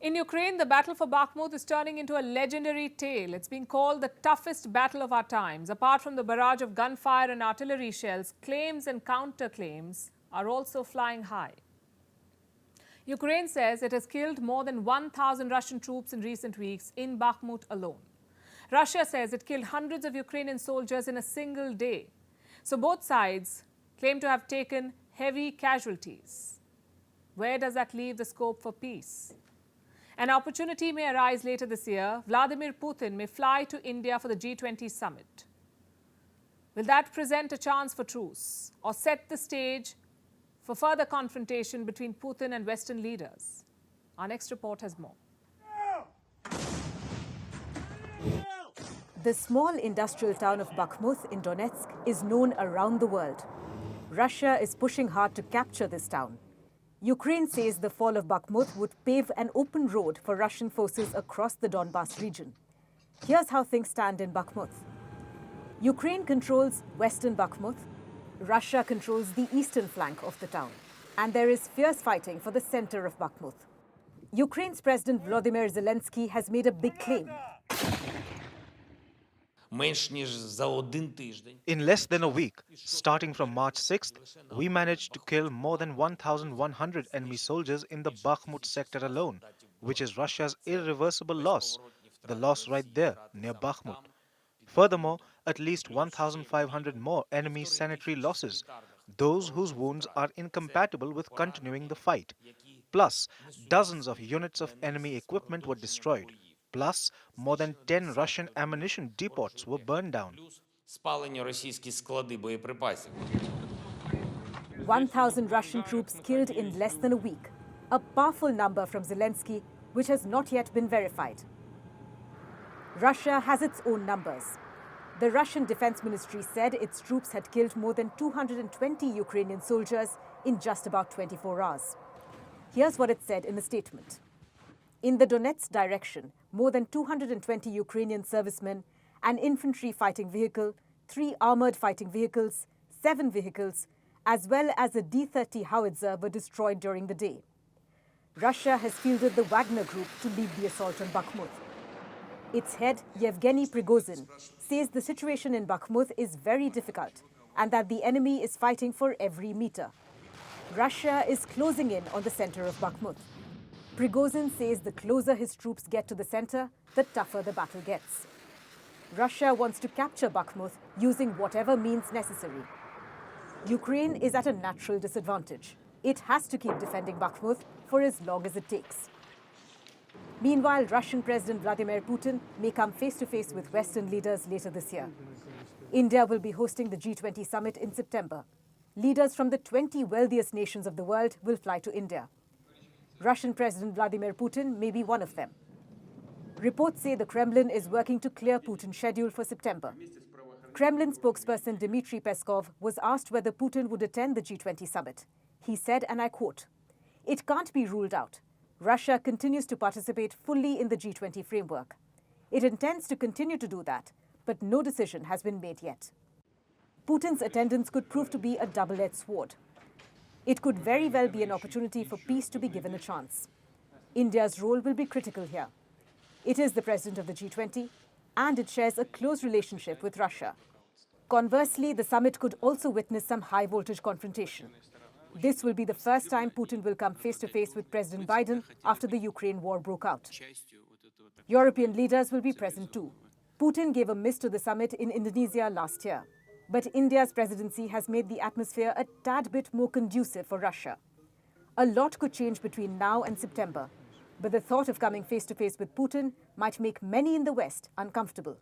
In Ukraine, the battle for Bakhmut is turning into a legendary tale. It's being called the toughest battle of our times. Apart from the barrage of gunfire and artillery shells, claims and counterclaims are also flying high. Ukraine says it has killed more than 1,000 Russian troops in recent weeks in Bakhmut alone. Russia says it killed hundreds of Ukrainian soldiers in a single day. So both sides claim to have taken heavy casualties. Where does that leave the scope for peace? An opportunity may arise later this year. Vladimir Putin may fly to India for the G20 summit. Will that present a chance for truce or set the stage for further confrontation between Putin and Western leaders? Our next report has more. The small industrial town of Bakhmut in Donetsk is known around the world. Russia is pushing hard to capture this town. Ukraine says the fall of Bakhmut would pave an open road for Russian forces across the Donbas region. Here's how things stand in Bakhmut. Ukraine controls western Bakhmut. Russia controls the eastern flank of the town. And there is fierce fighting for the center of Bakhmut. Ukraine's President Volodymyr Zelensky has made a big claim. In less than a week, starting from March 6th, we managed to kill more than 1,100 enemy soldiers in the Bakhmut sector alone, which is Russia's irreversible loss, the loss right there near Bakhmut. Furthermore, at least 1,500 more enemy sanitary losses, those whose wounds are incompatible with continuing the fight. Plus, dozens of units of enemy equipment were destroyed. Plus, more than 10 Russian ammunition depots were burned down. 1,000 Russian troops killed in less than a week, a powerful number from Zelensky, which has not yet been verified. Russia has its own numbers. The Russian Defense Ministry said its troops had killed more than 220 Ukrainian soldiers in just about 24 hours. Here's what it said in a statement. In the Donetsk direction, more than 220 Ukrainian servicemen, an infantry fighting vehicle, 3 armored fighting vehicles, 7 vehicles, as well as a D-30 howitzer were destroyed during the day. Russia has fielded the Wagner group to lead the assault on Bakhmut. Its head, Yevgeny Prigozhin, says the situation in Bakhmut is very difficult and that the enemy is fighting for every meter. Russia is closing in on the center of Bakhmut. Prigozhin says the closer his troops get to the center, the tougher the battle gets. Russia wants to capture Bakhmut using whatever means necessary. Ukraine is at a natural disadvantage. It has to keep defending Bakhmut for as long as it takes. Meanwhile, Russian President Vladimir Putin may come face-to-face with Western leaders later this year. India will be hosting the G20 summit in September. Leaders from the 20 wealthiest nations of the world will fly to India. Russian President Vladimir Putin may be one of them. Reports say the Kremlin is working to clear Putin's schedule for September. Kremlin spokesperson Dmitry Peskov was asked whether Putin would attend the G20 summit. He said, and I quote, "It can't be ruled out. Russia continues to participate fully in the G20 framework. It intends to continue to do that, but no decision has been made yet." Putin's attendance could prove to be a double-edged sword. It could very well be an opportunity for peace to be given a chance. India's role will be critical here. It is the president of the G20, and it shares a close relationship with Russia. Conversely, the summit could also witness some high-voltage confrontation. This will be the first time Putin will come face-to-face with President Biden after the Ukraine war broke out. European leaders will be present too. Putin gave a miss to the summit in Indonesia last year. But India's presidency has made the atmosphere a tad bit more conducive for Russia. A lot could change between now and September, but the thought of coming face-to-face with Putin might make many in the West uncomfortable.